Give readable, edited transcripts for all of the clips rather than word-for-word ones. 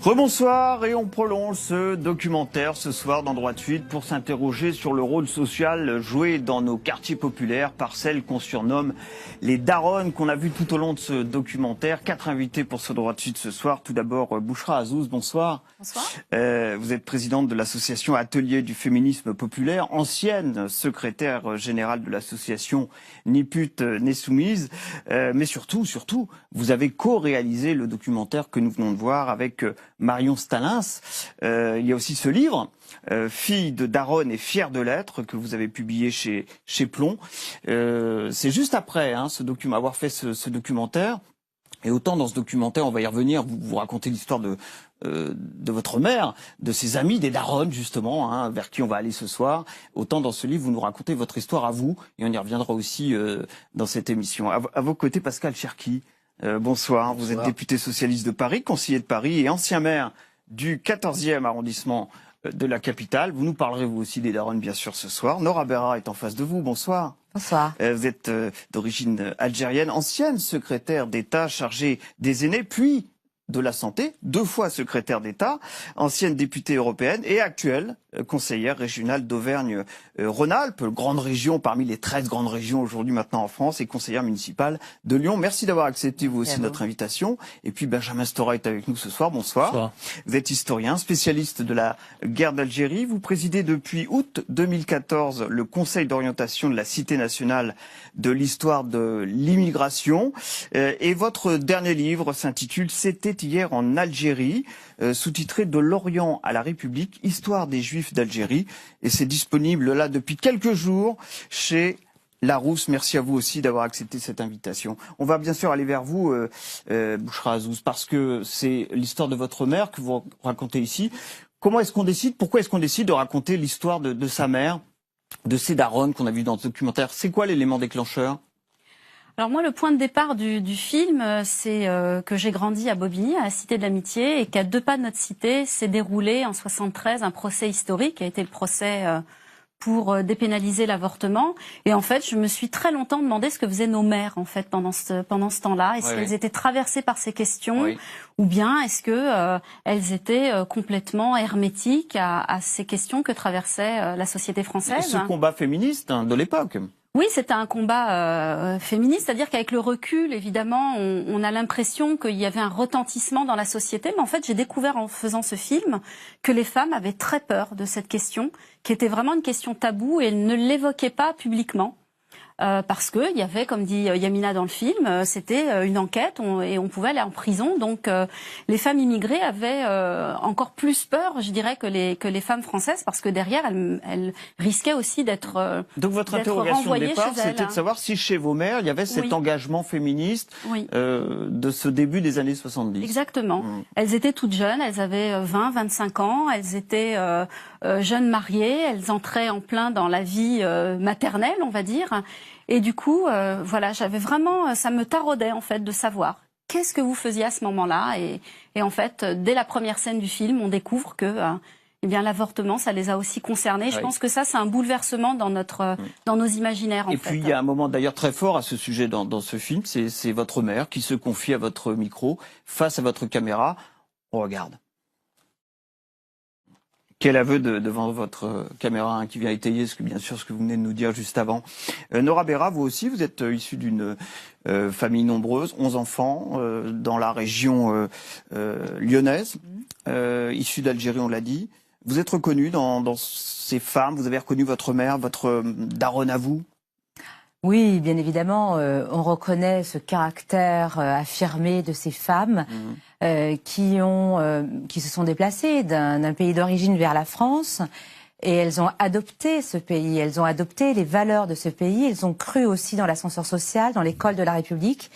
Rebonsoir, et on prolonge ce documentaire ce soir dans Droit de Suite pour s'interroger sur le rôle social joué dans nos quartiers populaires par celles qu'on surnomme les daronnes, qu'on a vu tout au long de ce documentaire. 4 invités pour ce Droit de Suite ce soir. Tout d'abord, Bouchra Azouz, bonsoir. Bonsoir. Vous êtes présidente de l'association Atelier du féminisme populaire, ancienne secrétaire générale de l'association Ni pute, ni soumise. Mais surtout, vous avez co-réalisé le documentaire que nous venons de voir avec Marion Stalins. Il y a aussi ce livre, Fille de daronne et fière de l'être, que vous avez publié chez Plomb. C'est juste après avoir fait ce documentaire. Et autant dans ce documentaire, on va y revenir, vous racontez l'histoire de votre mère, de ses amis, des daronnes justement, vers qui on va aller ce soir. Autant dans ce livre, vous nous racontez votre histoire à vous, et on y reviendra aussi dans cette émission. À vos côtés, Pascal Cherki. Bonsoir, vous êtes député socialiste de Paris, conseiller de Paris et ancien maire du 14e arrondissement de la capitale. Vous nous parlerez vous aussi des daronnes bien sûr ce soir. Nora Berra est en face de vous, bonsoir. Bonsoir. Vous êtes d'origine algérienne, ancienne secrétaire d'État chargée des aînés, puis de la santé, 2 fois secrétaire d'État, ancienne députée européenne et actuelle conseillère régionale d'Auvergne-Rhône-Alpes, grande région parmi les 13 grandes régions aujourd'hui maintenant en France, et conseillère municipale de Lyon. Merci d'avoir accepté vous aussi notre invitation. Et puis Benjamin Stora est avec nous ce soir. Bonsoir. Bonsoir. Vous êtes historien, spécialiste de la guerre d'Algérie. Vous présidez depuis août 2014 le Conseil d'orientation de la Cité nationale de l'histoire de l'immigration. Et votre dernier livre s'intitule « C'était hier en Algérie », sous-titré « De l'Orient à la République, histoire des Juifs d'Algérie ». Et c'est disponible là depuis quelques jours chez Larousse. Merci à vous aussi d'avoir accepté cette invitation. On va bien sûr aller vers vous, Bouchra Azouz, parce que c'est l'histoire de votre mère que vous racontez ici. Comment est-ce qu'on décide, pourquoi est-ce qu'on décide de raconter l'histoire de sa mère, de ces daronnes qu'on a vues dans ce documentaire? C'est quoi l'élément déclencheur? Alors moi, le point de départ du film, c'est que j'ai grandi à Bobigny, à la Cité de l'Amitié, et qu'à 2 pas de notre cité s'est déroulé en 73 un procès historique, qui a été le procès pour dépénaliser l'avortement. Et en fait, je me suis très longtemps demandé ce que faisaient nos mères en fait pendant ce temps-là. Est-ce qu'elles étaient traversées par ces questions, ou bien est-ce que elles étaient complètement hermétiques à ces questions que traversait la société française? Ce combat féministe de l'époque. Oui, c'était un combat féministe, c'est-à-dire qu'avec le recul, évidemment, on a l'impression qu'il y avait un retentissement dans la société, mais en fait, j'ai découvert en faisant ce film que les femmes avaient très peur de cette question, qui était vraiment une question taboue, et elles ne l'évoquaient pas publiquement. Parce que il y avait, comme dit Yamina dans le film, c'était une enquête et on pouvait aller en prison. Donc les femmes immigrées avaient encore plus peur, je dirais, que les femmes françaises, parce que derrière elles risquaient aussi d'être Donc votre interrogation de départ, c'était de savoir si chez vos mères il y avait cet engagement féministe de ce début des années 70. Exactement. Elles étaient toutes jeunes, elles avaient 20, 25 ans, elles étaient jeunes mariées, elles entraient en plein dans la vie maternelle, on va dire. Et du coup, voilà, j'avais vraiment, ça me taraudait en fait de savoir qu'est-ce que vous faisiez à ce moment-là. Et en fait, dès la première scène du film, on découvre que eh bien l'avortement, ça les a aussi concernés. Je pense que ça, c'est un bouleversement dans nos imaginaires. Et puis il y a un moment d'ailleurs très fort à ce sujet dans ce film, c'est votre mère qui se confie à votre micro face à votre caméra. On regarde. Quel aveu devant votre caméra qui vient étayer ce que vous venez de nous dire juste avant. Nora Berra, vous aussi, vous êtes issue d'une famille nombreuse, 11 enfants, dans la région lyonnaise, issue d'Algérie, on l'a dit. Vous êtes reconnue dans ces femmes, vous avez reconnu votre mère, votre daronne à vous? Oui, bien évidemment, on reconnaît ce caractère affirmé de ces femmes qui se sont déplacées d'un pays d'origine vers la France, et elles ont adopté ce pays, elles ont adopté les valeurs de ce pays, elles ont cru aussi dans l'ascenseur social, dans l'école de la République,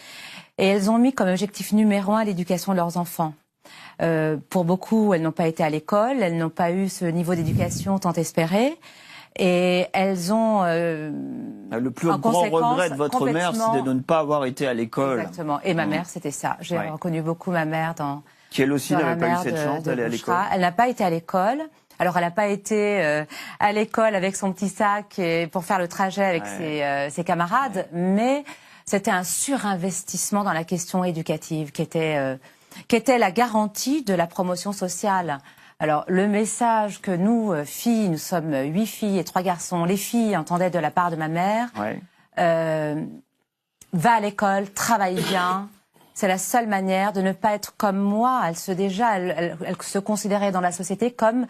et elles ont mis comme objectif numéro 1 l'éducation de leurs enfants. Pour beaucoup, elles n'ont pas été à l'école, elles n'ont pas eu ce niveau d'éducation tant espéré. Et elles ont le plus grand regret de votre mère, c'est de ne pas avoir été à l'école. Exactement. Et ma mère, c'était ça. J'ai reconnu beaucoup ma mère dans. Qui elle aussi n'avait pas eu cette chance d'aller à l'école. Elle n'a pas été à l'école. Alors, elle n'a pas été à l'école avec son petit sac pour faire le trajet avec ses camarades, mais c'était un surinvestissement dans la question éducative qui était qui était la garantie de la promotion sociale. Alors, le message que nous, filles, nous sommes 8 filles et 3 garçons, les filles entendaient de la part de ma mère, va à l'école, travaille bien, c'est la seule manière de ne pas être comme moi. Elle se considérait dans la société comme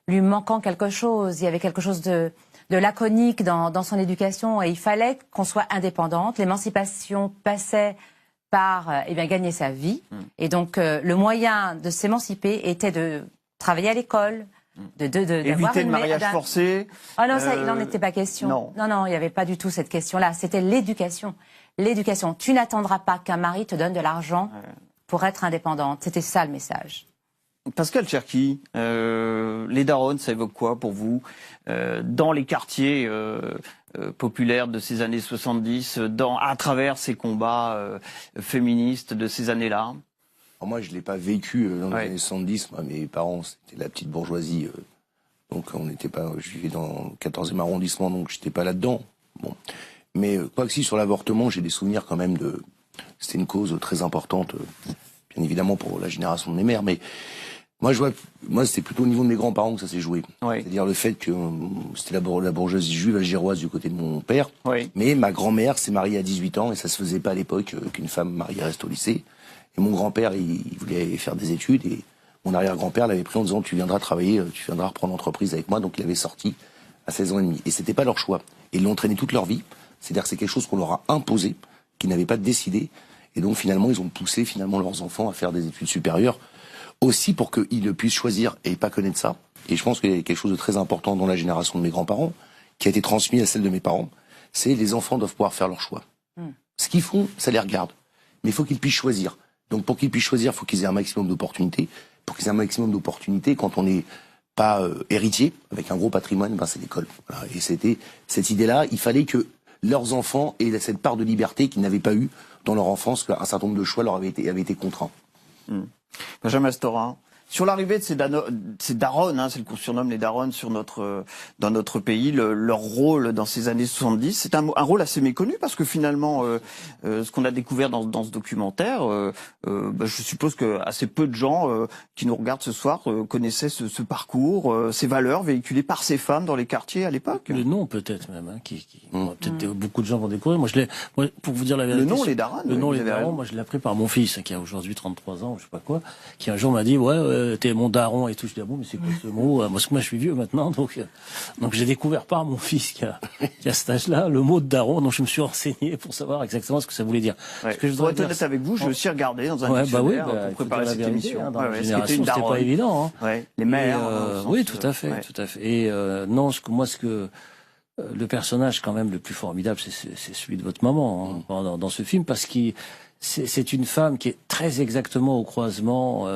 lui manquant quelque chose. Il y avait quelque chose de laconique dans son éducation et il fallait qu'on soit indépendante. L'émancipation passait par gagner sa vie. Et donc, le moyen de s'émanciper était de travailler à l'école, éviter le mariage forcé. Ah non, ça, il n'en était pas question. Non, il n'y avait pas du tout cette question-là. C'était l'éducation. L'éducation. Tu n'attendras pas qu'un mari te donne de l'argent pour être indépendante. C'était ça le message. Pascal Cherki, les daronnes, ça évoque quoi pour vous dans les quartiers populaires de ces années 70, à travers ces combats féministes de ces années-là? Alors moi, je ne l'ai pas vécu dans les années 70. Moi, mes parents, c'était la petite bourgeoisie. Donc, on n'était pas. Je vivais dans le 14e arrondissement, donc je n'étais pas là-dedans. Bon. Mais quoi que si, sur l'avortement, j'ai des souvenirs quand même de. C'était une cause très importante, bien évidemment, pour la génération de mes mères. Mais moi, c'était plutôt au niveau de mes grands-parents que ça s'est joué. C'est-à-dire le fait que c'était la bourgeoisie juive algéroise du côté de mon père. Mais ma grand-mère s'est mariée à 18 ans et ça se faisait pas à l'époque qu'une femme mariée reste au lycée. Et mon grand-père, il voulait faire des études et mon arrière-grand-père l'avait pris en disant tu viendras travailler, tu viendras reprendre l'entreprise avec moi. Donc il avait sorti à 16 ans et demi. Et c'était pas leur choix. Et ils l'ont entraîné toute leur vie. C'est-à-dire que c'est quelque chose qu'on leur a imposé, qu'ils n'avaient pas décidé. Et donc finalement, ils ont poussé leurs enfants à faire des études supérieures aussi pour qu'ils puissent choisir et pas connaître ça. Et je pense qu'il y a quelque chose de très important dans la génération de mes grands-parents qui a été transmis à celle de mes parents. C'est les enfants doivent pouvoir faire leur choix. Ce qu'ils font, ça les regarde. Mais il faut qu'ils puissent choisir. Donc pour qu'ils puissent choisir, il faut qu'ils aient un maximum d'opportunités. Pour qu'ils aient un maximum d'opportunités, quand on n'est pas héritier, avec un gros patrimoine, c'est l'école. Voilà. Et c'était cette idée-là, il fallait que leurs enfants aient cette part de liberté qu'ils n'avaient pas eu dans leur enfance, qu'un certain nombre de choix leur avaient été contraints. Benjamin Stora, sur l'arrivée de ces daronnes, c'est le qu'on surnomme les daronnes dans notre pays, leur rôle dans ces années 70, c'est un rôle assez méconnu parce que finalement, ce qu'on a découvert dans ce documentaire, je suppose que assez peu de gens qui nous regardent ce soir connaissaient ce parcours, ces valeurs véhiculées par ces femmes dans les quartiers à l'époque. Le nom peut-être même, peut-être beaucoup de gens vont découvrir. Moi, pour vous dire la vérité, le nom les darons, moi je l'ai appris par mon fils qui a aujourd'hui 33 ans, je sais pas quoi, qui un jour m'a dit t'es mon daron et tout. Je dis bon, mais c'est quoi ce mot? Moi je suis vieux maintenant, donc j'ai découvert par mon fils qui a cet âge-là le mot de daron. Donc je me suis renseigné pour savoir exactement ce que ça voulait dire. Pour être honnête avec vous, j'ai aussi regardé dans un dictionnaire pour préparer cette émission. Dans la génération, c'était pas évident. Les mères. Oui, tout à fait. Et non, le personnage quand même le plus formidable, c'est celui de votre maman dans ce film, parce que c'est une femme qui est très exactement au croisement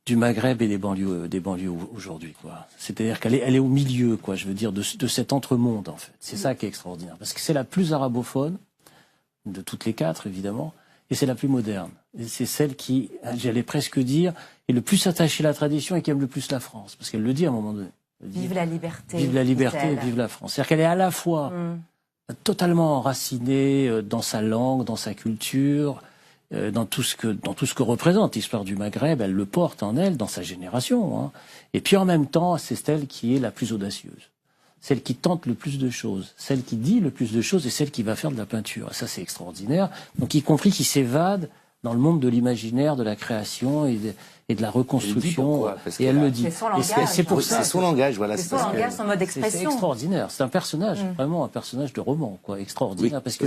du Maghreb et des banlieues aujourd'hui, quoi. C'est-à-dire qu'elle est au milieu, quoi. Je veux dire de cet entre-monde, en fait. C'est ça qui est extraordinaire, parce que c'est la plus arabophone de toutes les quatre, évidemment, et c'est la plus moderne. Et c'est celle qui, j'allais presque dire, est le plus attachée à la tradition et qui aime le plus la France, parce qu'elle le dit à un moment donné. Vive la liberté. Vive la liberté, vive la France. C'est-à-dire qu'elle est à la fois totalement enracinée dans sa langue, dans sa culture, dans tout ce que représente l'histoire du Maghreb. Elle le porte en elle, dans sa génération. Et puis en même temps, c'est celle qui est la plus audacieuse. Celle qui tente le plus de choses. Celle qui dit le plus de choses et celle qui va faire de la peinture. Et ça, c'est extraordinaire. Donc, y compris qui s'évade dans le monde de l'imaginaire, de la création et de la reconstruction. Et elle le dit. C'est son langage. C'est pour ça. C'est son langage, voilà. C'est son langage, son mode d'expression. C'est extraordinaire. C'est un personnage, vraiment un personnage de roman, quoi. Extraordinaire. Parce que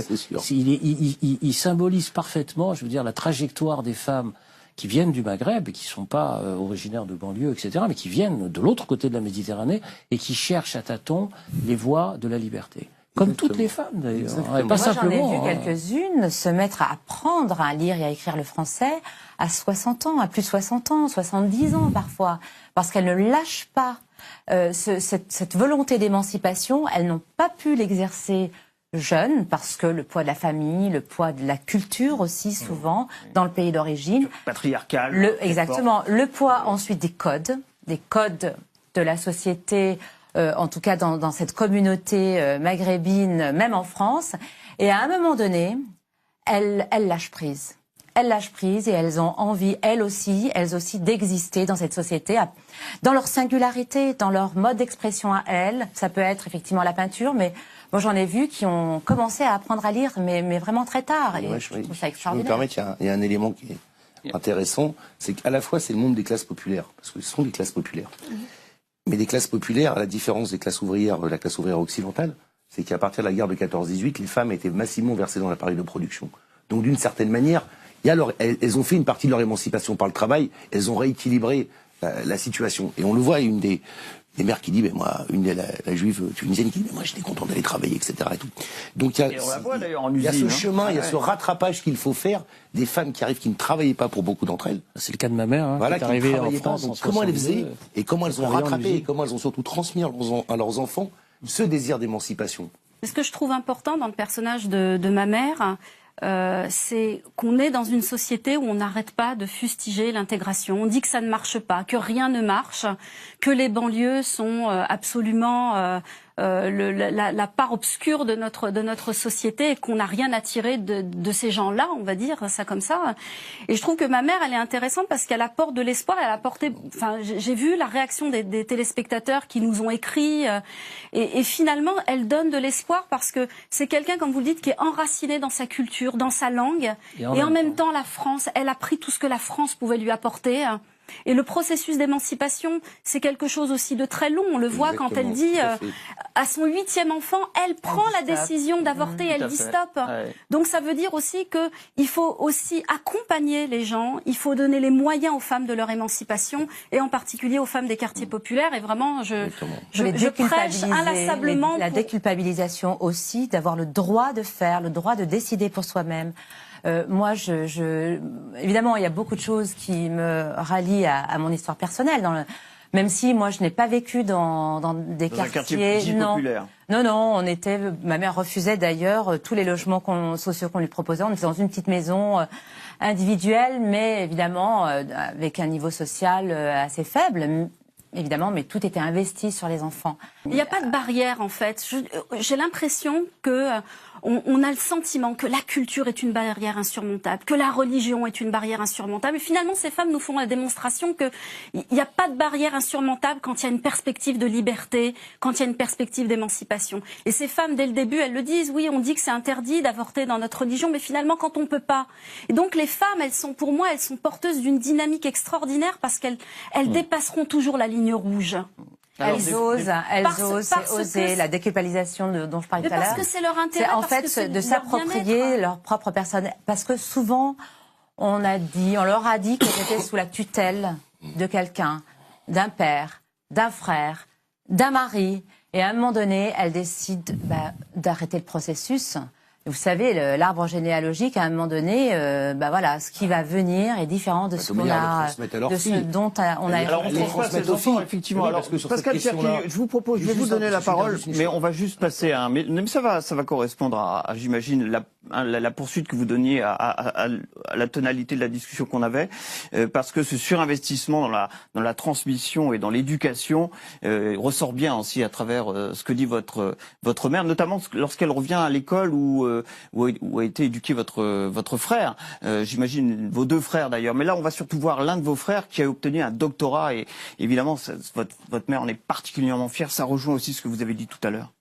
il symbolise parfaitement, je veux dire, la trajectoire des femmes qui viennent du Maghreb, et qui sont pas originaires de banlieue, etc., mais qui viennent de l'autre côté de la Méditerranée et qui cherchent à tâtons les voies de la liberté. Comme toutes les femmes, d'ailleurs. Pas simplement. J'en ai vu quelques-unes se mettre à apprendre à lire et à écrire le français à 60 ans, à plus de 60 ans, 70 ans parfois, parce qu'elles ne lâchent pas cette volonté d'émancipation. Elles n'ont pas pu l'exercer jeunes, parce que le poids de la famille, le poids de la culture aussi, souvent, dans le pays d'origine. Patriarcal. Exactement. Le poids ensuite des codes de la société, en tout cas dans cette communauté maghrébine, même en France. Et à un moment donné, elle lâche prise. elles lâchent prise et elles ont envie, elles aussi d'exister dans cette société, dans leur singularité, dans leur mode d'expression à elles. Ça peut être effectivement la peinture, mais moi j'en ai vu qui ont commencé à apprendre à lire, mais vraiment très tard. Et je trouve ça extraordinaire. Je me permets, il y a un élément qui est intéressant, c'est qu'à la fois c'est le monde des classes populaires, parce que ce sont des classes populaires. Mais des classes populaires, à la différence des classes ouvrières, la classe ouvrière occidentale, c'est qu'à partir de la guerre de 14-18, les femmes étaient massivement versées dans l'appareil de production. Donc d'une certaine manière, elles ont fait une partie de leur émancipation par le travail, elles ont rééquilibré la situation. Et on le voit, une des mères qui dit, mais moi, la juive tunisienne qui dit, mais moi j'étais content d'aller travailler, etc. Et tout. Donc il y a ce chemin, il y a ce rattrapage qu'il faut faire des femmes qui arrivent, qui ne travaillaient pas pour beaucoup d'entre elles. C'est le cas de ma mère, voilà, qui est arrivée en France. Donc, comment elles faisaient et comment elles ont rattrapé et comment elles ont surtout transmis à leurs enfants ce désir d'émancipation. Ce que je trouve important dans le personnage de ma mère, c'est qu'on est dans une société où on n'arrête pas de fustiger l'intégration. On dit que ça ne marche pas, que rien ne marche, que les banlieues sont absolument la part obscure de notre société et qu'on n'a rien à tirer de ces gens-là, on va dire ça comme ça. Et je trouve que ma mère, elle est intéressante parce qu'elle apporte de l'espoir. Elle a apporté, enfin, j'ai vu la réaction des téléspectateurs qui nous ont écrit et finalement, elle donne de l'espoir parce que c'est quelqu'un, comme vous le dites, qui est enraciné dans sa culture, dans sa langue et en même temps, la France, elle a pris tout ce que la France pouvait lui apporter. Et le processus d'émancipation, c'est quelque chose aussi de très long. On le voit quand elle dit à son 8e enfant, elle prend la décision d'avorter, elle dit stop. Ouais. Donc ça veut dire aussi qu'il faut aussi accompagner les gens, il faut donner les moyens aux femmes de leur émancipation et en particulier aux femmes des quartiers populaires. Et vraiment, je prêche inlassablement la déculpabilisation aussi, d'avoir le droit de faire, le droit de décider pour soi-même. Moi, évidemment, il y a beaucoup de choses qui me rallient à mon histoire personnelle. Même si moi, je n'ai pas vécu dans des quartiers populaires. Non, ma mère refusait d'ailleurs tous les logements sociaux qu'on lui proposait. On était dans une petite maison individuelle, mais évidemment avec un niveau social assez faible. Évidemment, mais tout était investi sur les enfants. Il n'y a pas de barrière, en fait. J'ai l'impression que on a le sentiment que la culture est une barrière insurmontable, que la religion est une barrière insurmontable. Et finalement, ces femmes nous font la démonstration qu'il n'y a pas de barrière insurmontable quand il y a une perspective de liberté, quand il y a une perspective d'émancipation. Et ces femmes, dès le début, elles le disent. Oui, on dit que c'est interdit d'avorter dans notre religion, mais finalement, quand on ne peut pas. Et donc, les femmes, pour moi, elles sont porteuses d'une dynamique extraordinaire parce qu'elles dépasseront toujours la ligne rouge. Elles osent oser la déculpabilisation dont je parlais tout à l'heure. Parce que c'est leur intérêt. C'est en fait de s'approprier leur propre personne. Parce que souvent, on leur a dit qu'elles étaient sous la tutelle de quelqu'un, d'un père, d'un frère, d'un mari. Et à un moment donné, elles décident d'arrêter le processus. Vous savez, l'arbre généalogique, à un moment donné, voilà, ce qui va venir est différent de ce qu'on a, de ce dont on a. Alors, on transmet ses enfants, effectivement. Alors, Pascal Pierre, je vous propose, je vais vous donner la parole, mais on va juste passer à mais ça va correspondre à j'imagine, la poursuite que vous donniez à la tonalité de la discussion qu'on avait, parce que ce surinvestissement dans la transmission et dans l'éducation ressort bien aussi à travers ce que dit votre mère, notamment lorsqu'elle revient à l'école où a été éduqué votre frère, j'imagine vos deux frères d'ailleurs, mais là on va surtout voir l'un de vos frères qui a obtenu un doctorat et évidemment votre mère en est particulièrement fière, ça rejoint aussi ce que vous avez dit tout à l'heure.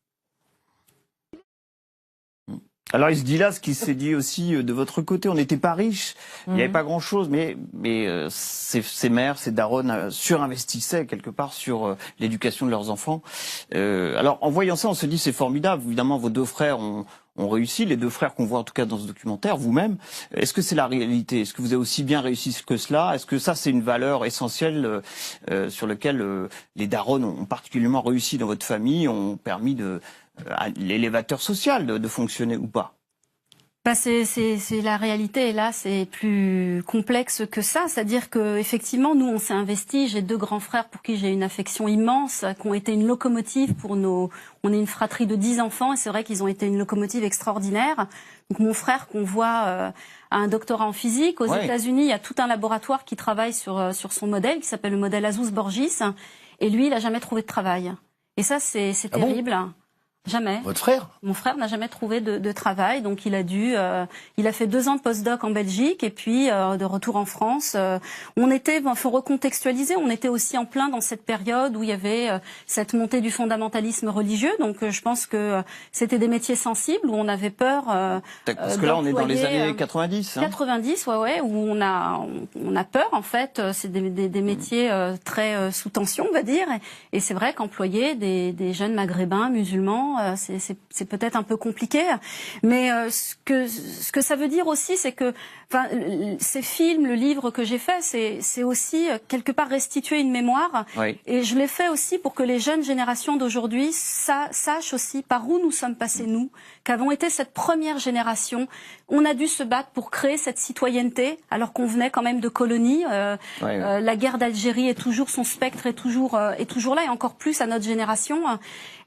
Alors il se dit là ce qui s'est dit aussi de votre côté, on n'était pas riches, il n'y avait pas grand-chose, mais ces mères, ces darons surinvestissaient quelque part sur l'éducation de leurs enfants. Alors en voyant ça, on se dit c'est formidable, évidemment vos deux frères ont réussi, les deux frères qu'on voit en tout cas dans ce documentaire, vous-même. Est-ce que c'est la réalité? Est-ce que vous avez aussi bien réussi que cela? Est-ce que ça c'est une valeur essentielle sur laquelle les darons ont particulièrement réussi dans votre famille, ont permis à l'élévateur social de fonctionner ou pas? C'est la réalité, et là c'est plus complexe que ça, c'est-à-dire que effectivement nous on s'est investi, j'ai deux grands frères pour qui j'ai une affection immense, qui ont été une locomotive pour on est une fratrie de 10 enfants et c'est vrai qu'ils ont été une locomotive extraordinaire. Donc mon frère qu'on voit a un doctorat en physique, aux États-Unis il y a tout un laboratoire qui travaille sur son modèle qui s'appelle le modèle Azus-Borgis et lui il a jamais trouvé de travail. Et ça c'est terrible. Jamais. Votre frère? Mon frère n'a jamais trouvé de travail, donc il a fait 2 ans de postdoc en Belgique et puis de retour en France. Faut recontextualiser, on était aussi en plein dans cette période où il y avait cette montée du fondamentalisme religieux, donc je pense que c'était des métiers sensibles où on avait peur. Parce que là, on est dans les années 90. 90, ouais, où on a peur en fait. C'est des métiers très sous tension, on va dire, et c'est vrai qu'employer des jeunes maghrébins musulmans, c'est peut-être un peu compliqué, mais ce que ça veut dire aussi, c'est que ces films, le livre que j'ai fait, c'est aussi quelque part restituer une mémoire, Oui. et je l'ai fait aussi pour que les jeunes générations d'aujourd'hui sachent aussi par où nous sommes passés, nous, qu'avons été cette première génération. On a dû se battre pour créer cette citoyenneté, alors qu'on venait quand même de colonies. La guerre d'Algérie est toujours, son spectre est toujours là, et encore plus à notre génération.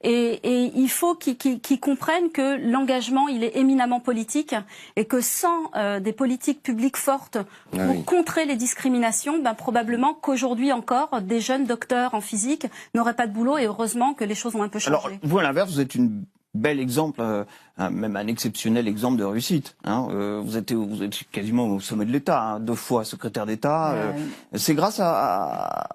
Et il faut qu'ils comprennent que l'engagement, il est éminemment politique, et que sans des politiques publiques fortes pour contrer les discriminations, ben, probablement qu'aujourd'hui encore, des jeunes docteurs en physique n'auraient pas de boulot, et heureusement que les choses ont un peu changé. Alors, vous, à l'inverse, vous êtes une bel exemple, même un exceptionnel exemple de réussite. Vous êtes quasiment au sommet de l'État, 2 fois secrétaire d'État. C'est grâce à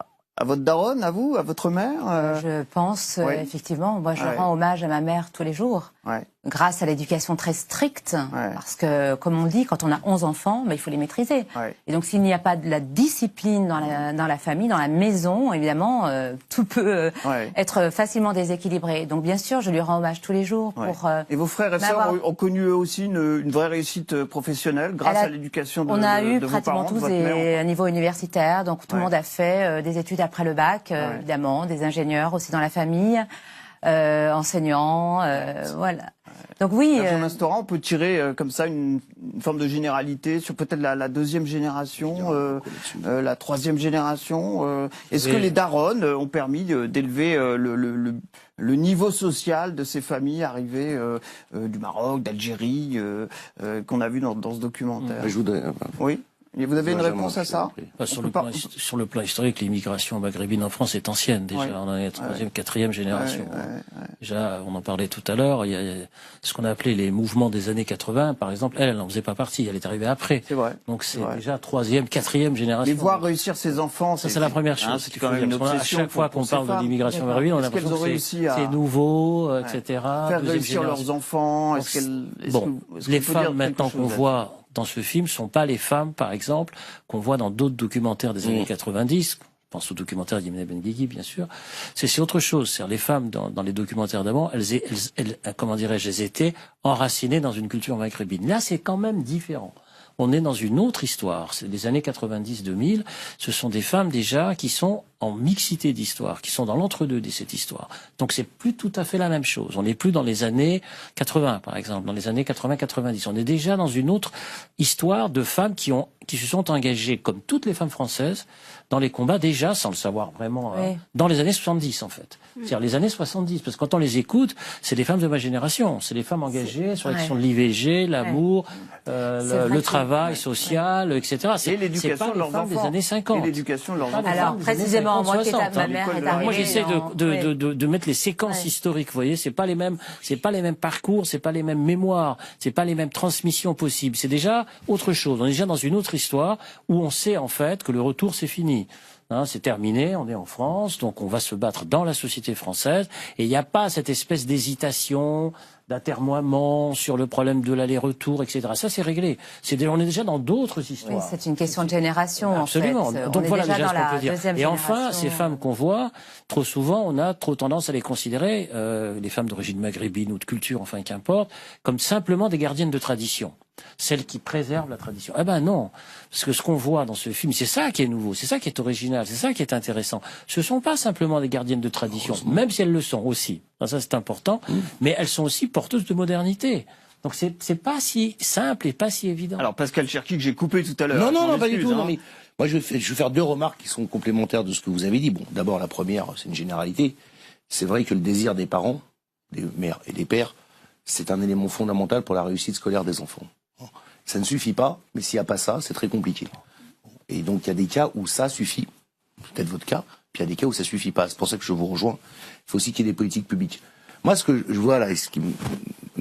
votre daronne, à vous, à votre mère Je pense, Oui. effectivement, moi je Ouais. rends hommage à ma mère tous les jours. Ouais. Grâce à l'éducation très stricte, Ouais. parce que, comme on dit, quand on a 11 enfants, il faut les maîtriser. Ouais. Et donc, s'il n'y a pas de la discipline dans la famille, dans la maison, évidemment, tout peut Ouais. être facilement déséquilibré. Donc, bien sûr, je lui rends hommage tous les jours Ouais. pour... Et vos frères et sœurs ont connu eux aussi une vraie réussite professionnelle grâce à l'éducation de On a eu de vos pratiquement parents, de tous votre mère. un niveau universitaire, donc tout le monde a fait des études après le bac, évidemment, des ingénieurs aussi dans la famille, enseignants, voilà. Donc oui. Dans un restaurant, on peut tirer comme ça une forme de généralité sur peut-être la 2e génération, la 3e génération. Est-ce que les daronnes ont permis d'élever le niveau social de ces familles arrivées du Maroc, d'Algérie, qu'on a vu dans ce documentaire? Je voudrais... Oui. Et vous avez une réponse à ça? Sur le plan historique, l'immigration maghrébine en France est ancienne déjà. Ouais. On est la 3e, 4e génération. Ouais. Déjà, on en parlait tout à l'heure. Il y a ce qu'on a appelé les mouvements des années 80, par exemple. Elle n'en faisait pas partie. Elle est arrivée après. C'est vrai. Donc c'est vrai. déjà 3e, 4e génération. Mais voir réussir ses enfants, Ça, c'est la première chose. c'est quand même une Parce qu'à obsession. chaque fois qu'on parle de l'immigration maghrébine, on a Est-ce qu'elles l'impression ont que réussi à c'est nouveau, etc. faire Deuxième réussir génération. leurs enfants? Les femmes maintenant qu'on voit dans ce film sont pas les femmes, par exemple, qu'on voit dans d'autres documentaires des années 90. Je pense au documentaire d'Imene Benguigui, bien sûr. C'est autre chose. C'est-à-dire, les femmes dans les documentaires d'avant, elles, comment dirais-je, elles étaient enracinées dans une culture maghrébine. Là, c'est quand même différent. On est dans une autre histoire. C'est les années 90-2000. Ce sont des femmes déjà qui sont en mixité d'histoire, qui sont dans l'entre-deux de cette histoire. Donc c'est plus tout à fait la même chose. On n'est plus dans les années 80, par exemple, dans les années 80-90. On est déjà dans une autre histoire de femmes qui se sont engagées, comme toutes les femmes françaises, dans les combats déjà, sans le savoir vraiment, dans les années 70, en fait. C'est-à-dire les années 70, parce que quand on les écoute, c'est des femmes de ma génération. C'est des femmes engagées sur la question de l'IVG, l'amour, le travail social, etc. Et l'éducation de leurs enfants. Des années 50. Et l'éducation de leurs enfants. Alors, précisément, moi qui ma mère est arrivée. Moi, j'essaie de mettre les séquences historiques. Vous voyez, c'est pas les mêmes parcours, c'est pas les mêmes mémoires, c'est pas les mêmes transmissions possibles. C'est déjà autre chose. On est déjà dans une autre histoire où on sait en fait que le retour c'est fini. C'est terminé, on est en France, donc on va se battre dans la société française, et il n'y a pas cette espèce d'hésitation, d'atermoiement sur le problème de l'aller-retour, etc. Ça, c'est réglé. On est déjà dans d'autres histoires. Oui, c'est une question de génération, absolument. En fait. Donc voilà déjà déjà dans ce qu'on la peut dire. deuxième Et enfin, génération. ces femmes qu'on voit, trop souvent, on a trop tendance à les considérer, les femmes d'origine maghrébine ou de culture, enfin qu'importe, comme simplement des gardiennes de tradition. Celles qui préservent la tradition. Eh ben non, parce que ce qu'on voit dans ce film, c'est ça qui est nouveau, c'est ça qui est original, c'est ça qui est intéressant. Ce sont pas simplement des gardiennes de tradition, même si elles le sont aussi. Ça c'est important, mais elles sont aussi porteuses de modernité. Donc c'est pas si simple et pas si évident. Alors Pascal Cherki, que j'ai coupé tout à l'heure. Non, pas du tout. Non, mais moi, je vais faire 2 remarques qui sont complémentaires de ce que vous avez dit. Bon, d'abord, la première, c'est une généralité. C'est vrai que le désir des parents, des mères et des pères, c'est un élément fondamental pour la réussite scolaire des enfants. Ça ne suffit pas, mais s'il n'y a pas ça, c'est très compliqué. Et donc, il y a des cas où ça suffit. Peut-être votre cas. Puis il y a des cas où ça suffit pas. C'est pour ça que je vous rejoins. Il faut aussi qu'il y ait des politiques publiques. Moi, ce que je vois là, et ce qui me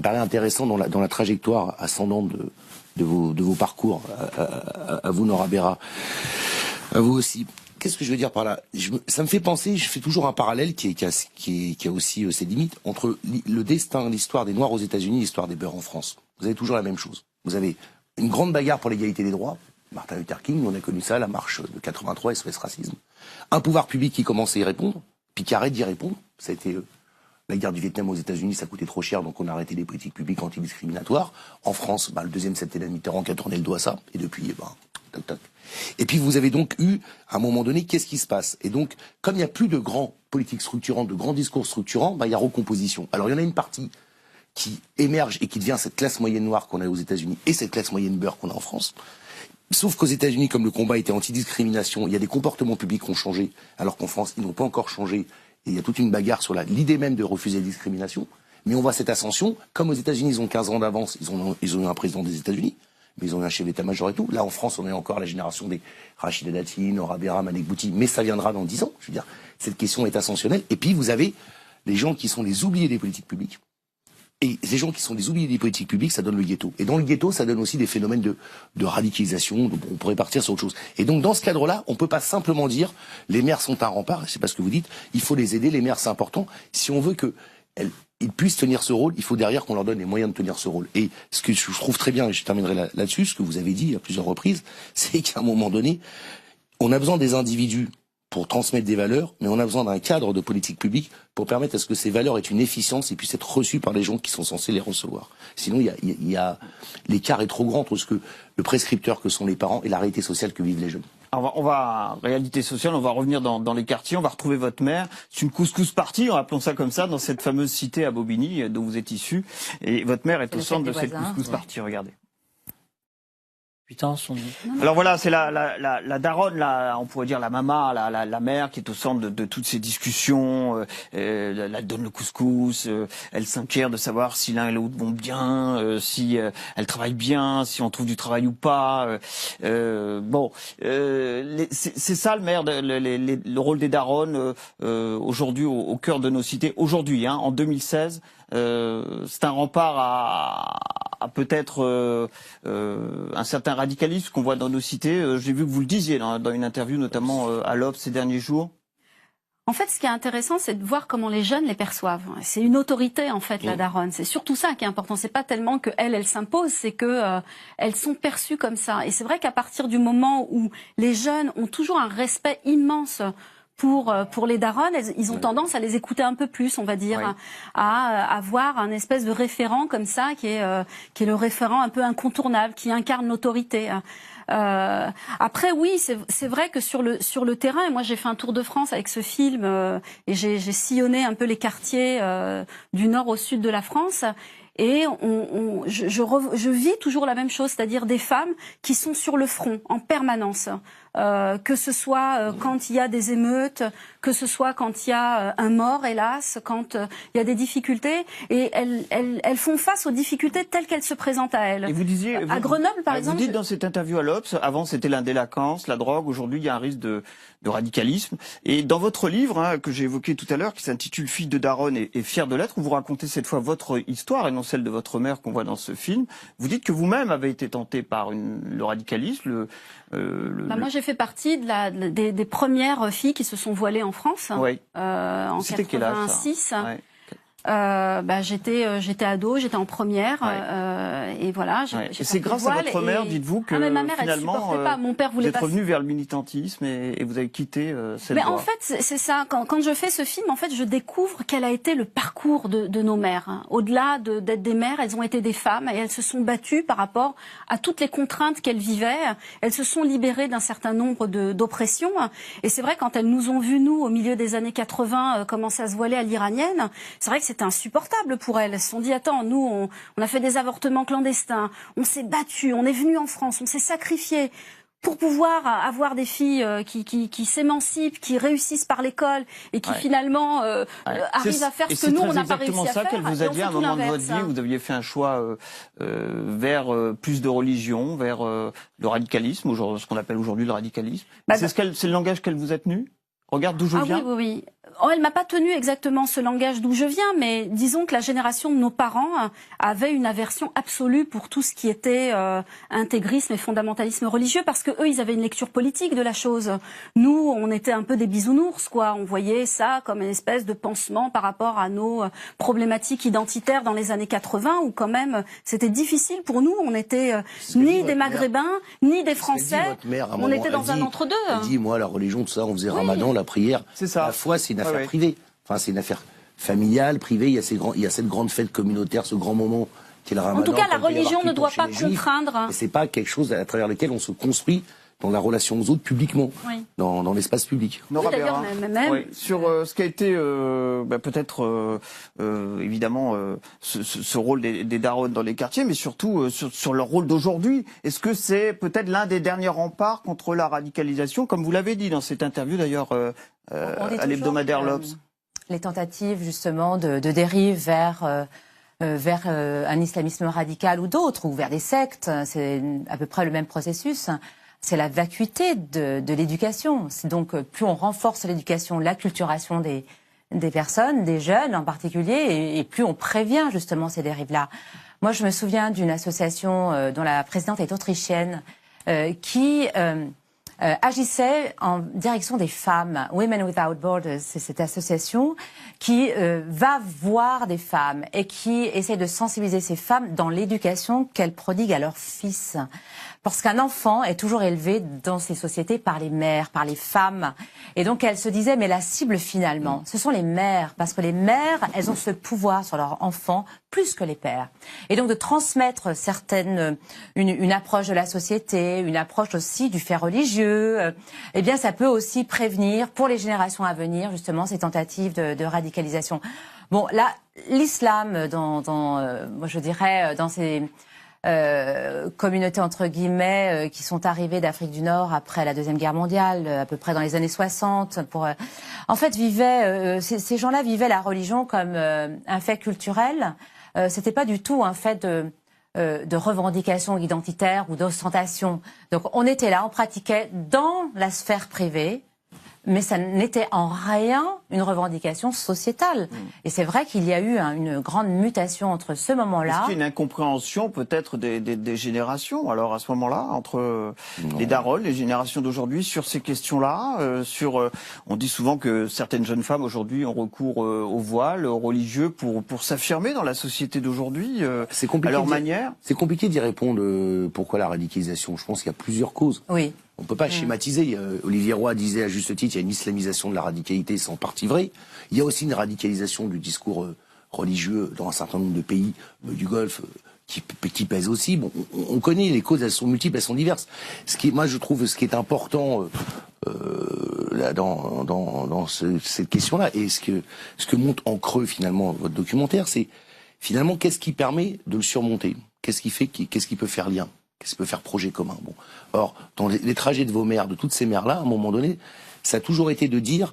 paraît intéressant dans la trajectoire ascendante de vos parcours, à vous, Nora Berra, à vous aussi. Qu'est-ce que je veux dire par là? Ça me fait penser, je fais toujours un parallèle qui a aussi ses limites, entre le destin, l'histoire des Noirs aux États-Unis et l'histoire des Beurs en France. Vous avez toujours la même chose. Vous avez une grande bagarre pour l'égalité des droits. Martin Luther King, on a connu ça, la marche de 83, SOS Racisme. Un pouvoir public qui commence à y répondre, puis qui arrête d'y répondre. Ça a été la guerre du Vietnam aux États-Unis, ça coûtait trop cher, donc on a arrêté les politiques publiques antidiscriminatoires. En France, le deuxième septennat de Mitterrand qui a tourné le dos à ça, et depuis, toc toc. Et puis vous avez donc eu, à un moment donné, qu'est-ce qui se passe? Et donc, comme il n'y a plus de grands politiques structurantes, de grands discours structurants, il y a recomposition. Alors il y en a une partie qui émerge et qui devient cette classe moyenne noire qu'on a aux États-Unis et cette classe moyenne beurre qu'on a en France. Sauf qu'aux États-Unis, comme le combat était anti-discrimination, il y a des comportements publics qui ont changé, alors qu'en France, ils n'ont pas encore changé. Et il y a toute une bagarre sur l'idée même de refuser la discrimination. Mais on voit cette ascension. Comme aux États-Unis, ils ont 15 ans d'avance, ils ont eu un président des États-Unis, mais ils ont eu un chef d'état-major et tout. Là, en France, on est encore à la génération des Rachida Dati, Nora Berra, Malek Bouti, mais ça viendra dans 10 ans. Je veux dire, cette question est ascensionnelle. Et puis, vous avez les gens qui sont les oubliés des politiques publiques. Et ces gens qui sont les oubliés des politiques publiques, ça donne le ghetto. Et dans le ghetto, ça donne aussi des phénomènes de radicalisation. On pourrait partir sur autre chose. Et donc, dans ce cadre-là, on peut pas simplement dire les maires sont un rempart. C'est pas ce que vous dites. Il faut les aider. Les maires, c'est important. Si on veut qu'ils puissent tenir ce rôle, il faut derrière qu'on leur donne les moyens de tenir ce rôle. Et ce que je trouve très bien, et je terminerai là-dessus, ce que vous avez dit à plusieurs reprises, c'est qu'à un moment donné, on a besoin des individus pour transmettre des valeurs, mais on a besoin d'un cadre de politique publique pour permettre à ce que ces valeurs aient une efficience et puissent être reçues par les gens qui sont censés les recevoir. Sinon, l'écart est trop grand entre ce que le prescripteur que sont les parents et la réalité sociale que vivent les jeunes. Alors réalité sociale, on va revenir dans les quartiers, on va retrouver votre mère. C'est une couscous party, appelons ça comme ça, dans cette fameuse cité à Bobigny dont vous êtes issu. Et votre mère est au centre de cette couscous party, regardez. 8 ans, Alors voilà, c'est la daronne, on pourrait dire la maman, la mère qui est au centre de toutes ces discussions. Elle donne le couscous, elle s'inquiète de savoir si l'un et l'autre vont bien, si elle travaille bien, si on trouve du travail ou pas. C'est ça le rôle des daronnes aujourd'hui au cœur de nos cités. Aujourd'hui, en 2016, c'est un rempart à peut-être un certain radicalisme qu'on voit dans nos cités. J'ai vu que vous le disiez dans une interview, notamment à l'Obs ces derniers jours. En fait, ce qui est intéressant, c'est de voir comment les jeunes les perçoivent. C'est une autorité, en fait, la daronne. C'est surtout ça qui est important. C'est pas tellement que elles s'imposent, c'est que elles sont perçues comme ça. Et c'est vrai qu'à partir du moment où les jeunes ont toujours un respect immense pour les daronnes, ils ont tendance à les écouter un peu plus, on va dire, à avoir un espèce de référent comme ça qui est le référent un peu incontournable, qui incarne l'autorité. Après, oui, c'est vrai que sur le terrain, et moi j'ai fait un tour de France avec ce film et j'ai sillonné un peu les quartiers du nord au sud de la France. Et je vis toujours la même chose, c'est-à-dire des femmes qui sont sur le front en permanence. Que ce soit quand il y a des émeutes, que ce soit quand il y a un mort, hélas, quand il y a des difficultés, et elles font face aux difficultés telles qu'elles se présentent à elles. Et vous disiez, à Grenoble, par exemple... Vous dites dans cette interview à l'Obs, avant c'était l'indélinquance, la drogue, aujourd'hui il y a un risque de radicalisme. Et dans votre livre, que j'ai évoqué tout à l'heure, qui s'intitule « Fille de daronne et fière de l'être », où vous racontez cette fois votre histoire, et non celle de votre mère qu'on voit dans ce film, vous dites que vous-même avez été tentée par le radicalisme, moi, j'ai fait partie des premières filles qui se sont voilées en France, en 86. J'étais ado, j'étais en première, et voilà. Et c'est grâce à votre mère, dites-vous, que ma mère, finalement, elle supportait pas. Mon père voulait vous êtes revenu vers le militantisme et vous avez quitté cette voie. En fait, c'est ça. Quand je fais ce film, en fait, je découvre quel a été le parcours de nos mères. Au-delà d'être des mères, elles ont été des femmes et elles se sont battues par rapport à toutes les contraintes qu'elles vivaient. Elles se sont libérées d'un certain nombre d'oppressions. Et c'est vrai, quand elles nous ont vus, nous, au milieu des années 80, commencer à se voiler à l'iranienne, c'est vrai que c'était insupportable pour elles. Elles se sont dit, attends, nous, on a fait des avortements clandestins, on s'est battus, on est venu en France, on s'est sacrifié pour pouvoir avoir des filles qui s'émancipent, qui réussissent par l'école et qui finalement arrivent à faire ce que nous, on n'a pas réussi à faire. C'est exactement ça qu'elle vous a dit à un moment de votre vie. Vous aviez fait un choix vers plus de religion, vers le radicalisme, ce qu'on appelle aujourd'hui le radicalisme. C'est le langage qu'elle vous a tenu? Regarde d'où je viens. Oui. elle m'a pas tenu exactement ce langage d'où je viens, mais disons que la génération de nos parents avait une aversion absolue pour tout ce qui était intégrisme et fondamentalisme religieux, parce que eux, ils avaient une lecture politique de la chose. Nous, on était un peu des bisounours, quoi. On voyait ça comme une espèce de pansement par rapport à nos problématiques identitaires dans les années 80, où quand même c'était difficile pour nous. On était ni des Maghrébins, ni des Français. On était dans un entre-deux. Elle dit, moi, la religion, tout ça, on faisait Ramadan, la prière. C'est ça. La foi, c'est une affaire privée. Enfin, c'est une affaire familiale, privée. Il y a cette grande fête communautaire, ce grand moment qui est le Ramadan. En tout cas, la religion ne doit pas contraindre. Et c'est pas quelque chose à travers lequel on se construit dans la relation aux autres publiquement, dans l'espace public. Nora Béra, sur ce qui a été peut-être évidemment ce rôle des darons dans les quartiers, mais surtout sur leur rôle d'aujourd'hui. Est-ce que c'est peut-être l'un des derniers remparts contre la radicalisation, comme vous l'avez dit dans cette interview d'ailleurs à l'hebdomadaire l'Obs? Les tentatives justement de dérive vers un islamisme radical ou d'autres, ou vers des sectes, c'est à peu près le même processus. C'est la vacuité de l'éducation. Donc, plus on renforce l'éducation, l'acculturation des personnes, des jeunes en particulier, et plus on prévient justement ces dérives-là. Moi, je me souviens d'une association dont la présidente est autrichienne, qui agissait en direction des femmes. Women Without Borders, c'est cette association qui va voir des femmes et qui essaie de sensibiliser ces femmes dans l'éducation qu'elles prodiguent à leurs fils. Parce qu'un enfant est toujours élevé dans ces sociétés par les mères, par les femmes. Et donc elle se disait, mais la cible finalement, ce sont les mères. Parce que les mères, elles ont ce pouvoir sur leurs enfants plus que les pères. Et donc de transmettre une approche de la société, une approche aussi du fait religieux, eh bien ça peut aussi prévenir pour les générations à venir justement ces tentatives de radicalisation. Bon, là, l'islam, moi je dirais, dans ces communautés entre guillemets qui sont arrivées d'Afrique du Nord après la Deuxième Guerre mondiale, à peu près dans les années 60, en fait ces gens-là vivaient la religion comme un fait culturel. C'était pas du tout un fait de revendication identitaire ou d'ostentation. Donc on était là, on pratiquait dans la sphère privée, mais ça n'était en rien une revendication sociétale. Et c'est vrai qu'il y a eu une grande mutation entre ce moment-là... Est-ce qu'il y a une incompréhension peut-être des générations, alors à ce moment-là, entre les darons, les générations d'aujourd'hui, sur ces questions-là on dit souvent que certaines jeunes femmes aujourd'hui ont recours au voile, au religieux, pour s'affirmer dans la société d'aujourd'hui, à leur manière. C'est compliqué d'y répondre pourquoi la radicalisation. Je pense qu'il y a plusieurs causes. Oui. On ne peut pas schématiser. Olivier Roy disait à juste titre, il y a une islamisation de la radicalité, c'est en partie vrai. Il y a aussi une radicalisation du discours religieux dans un certain nombre de pays du Golfe qui pèse aussi. Bon, on connaît les causes, elles sont multiples, elles sont diverses. Moi, je trouve ce qui est important là, dans cette question-là, et ce que montre en creux finalement votre documentaire, c'est finalement qu'est-ce qui permet de le surmonter, qu'est-ce qui peut faire lien. Qu'est-ce qui peut faire projet commun? Bon. Or, dans les trajets de vos mères, de toutes ces mères-là, à un moment donné, ça a toujours été de dire,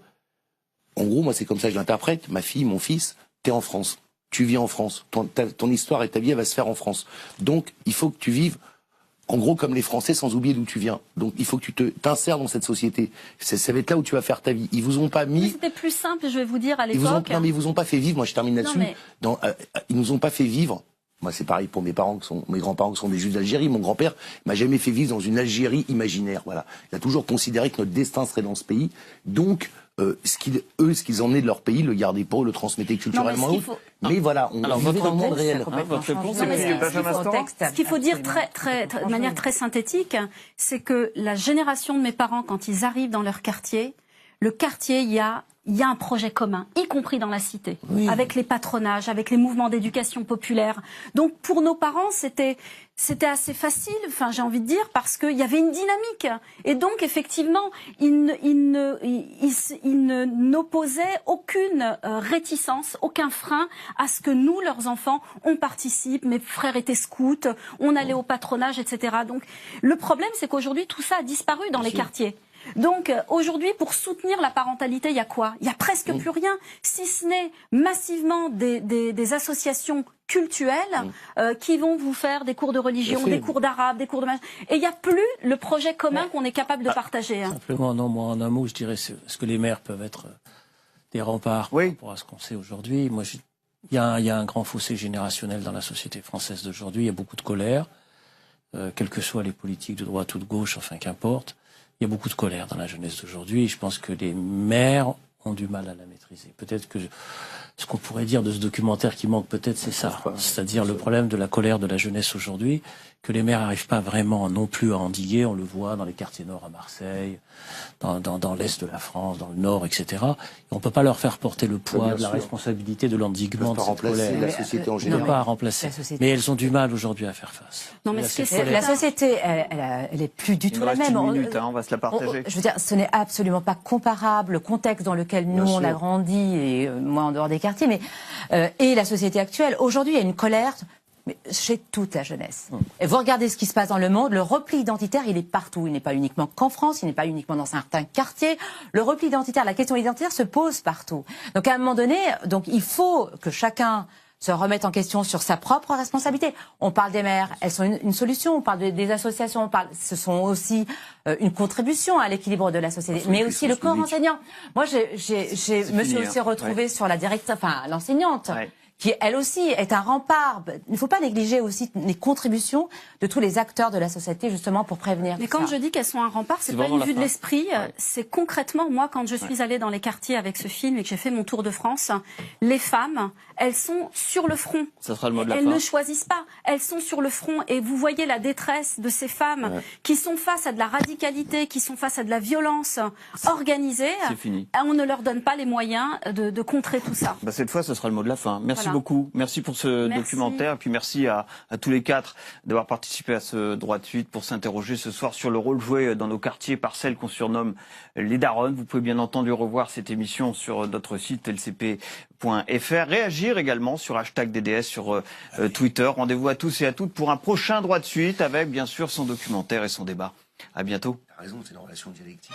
en gros, moi c'est comme ça que je l'interprète, ma fille, mon fils, t'es en France, tu vis en France, ton histoire et ta vie, elle va se faire en France. Donc, il faut que tu vives, en gros, comme les Français, sans oublier d'où tu viens. Donc, il faut que tu t'insères dans cette société. Ça va être là où tu vas faire ta vie. Ils vous ont pas mis... C'était plus simple, je vais vous dire, à l'époque. Non, mais ils vous ont pas fait vivre, moi je termine là-dessus, ils nous ont pas fait vivre. Moi, c'est pareil pour mes grands-parents qui sont des Juifs d'Algérie. Mon grand-père m'a jamais fait vivre dans une Algérie imaginaire. Voilà. Il a toujours considéré que notre destin serait dans ce pays. Donc, ce qu'ils emmenaient de leur pays, le gardaient pour eux, le transmettaient culturellement. Mais voilà, on vit dans le monde réel. Ce qu'il faut dire de manière très synthétique, c'est que la génération de mes parents, quand ils arrivent dans leur quartier, le quartier, il y a un projet commun, y compris dans la cité, avec les patronages, avec les mouvements d'éducation populaire. Donc pour nos parents, c'était assez facile, enfin j'ai envie de dire, parce qu'il y avait une dynamique. Et donc effectivement, ils n'opposaient aucune réticence, aucun frein à ce que nous, leurs enfants, on participe. Mes frères étaient scouts, on allait au patronage, etc. Donc le problème, c'est qu'aujourd'hui, tout ça a disparu dans les quartiers. Donc aujourd'hui, pour soutenir la parentalité, il y a quoi? Il y a presque plus rien, si ce n'est massivement des associations cultuelles qui vont vous faire des cours de religion, des cours d'arabe, des cours de... Et il n'y a plus le projet commun qu'on est capable de partager. Simplement, non, moi en un mot, je dirais ce que les mères peuvent être des remparts Oui. par rapport à ce qu'on sait aujourd'hui. Moi, il y a un grand fossé générationnel dans la société française d'aujourd'hui. Il y a beaucoup de colère, quelles que soient les politiques de droite ou de gauche, enfin qu'importe. Il y a beaucoup de colère dans la jeunesse d'aujourd'hui et je pense que les maires ont du mal à la maîtriser. Peut-être que ce qu'on pourrait dire de ce documentaire qui manque peut-être, c'est ça. C'est-à-dire le problème de la colère de la jeunesse aujourd'hui, que les maires n'arrivent pas vraiment non plus à endiguer. On le voit dans les quartiers nord à Marseille, dans l'est de la France, dans le nord, etc. Et on peut pas leur faire porter le poids de la responsabilité de l'endiguement de cette colère. La société en On général. ne peut pas remplacer. Mais elles ont du mal aujourd'hui à faire face. Non, mais ce qui est La société, elle est plus du Il tout nous la reste même. une minute, on va se la partager. Je veux dire, ce n'est absolument pas comparable, le contexte dans lequel nous, on a grandi, et moi en dehors des quartiers, mais et la société actuelle. Aujourd'hui, il y a une colère chez toute la jeunesse. Et vous regardez ce qui se passe dans le monde, le repli identitaire, il est partout. Il n'est pas uniquement qu'en France, il n'est pas uniquement dans certains quartiers. Le repli identitaire, la question identitaire se pose partout. Donc à un moment donné, il faut que chacun se remette en question sur sa propre responsabilité. On parle des maires, elles sont une solution. On parle des associations, ce sont aussi une contribution à l'équilibre de la société. Mais aussi le corps enseignant. Moi, je me suis aussi retrouvée sur la directrice, l'enseignante. Ouais. Qui, elle aussi, est un rempart. Il ne faut pas négliger aussi les contributions de tous les acteurs de la société, justement, pour prévenir. Mais quand je dis qu'elles sont un rempart, c'est pas une vue de l'esprit. Ouais. C'est concrètement, moi, quand je suis allée dans les quartiers avec ce film et que j'ai fait mon tour de France, les femmes, elles sont sur le front. Ça sera le mot de la fin. Elles ne choisissent pas. Elles sont sur le front. Et vous voyez la détresse de ces femmes qui sont face à de la radicalité, qui sont face à de la violence organisée. C'est fini. On ne leur donne pas les moyens de contrer tout ça. Bah cette fois, ce sera le mot de la fin. Merci beaucoup. Merci pour ce documentaire. Et puis merci à tous les quatre d'avoir participé à ce droit de suite pour s'interroger ce soir sur le rôle joué dans nos quartiers par celles qu'on surnomme les daronnes. Vous pouvez bien entendu revoir cette émission sur notre site lcp.fr. Réagir également sur #DDS sur Twitter. Rendez-vous à tous et à toutes pour un prochain droit de suite avec bien sûr son documentaire et son débat. À bientôt. T'as raison, c'est une relation dialectique.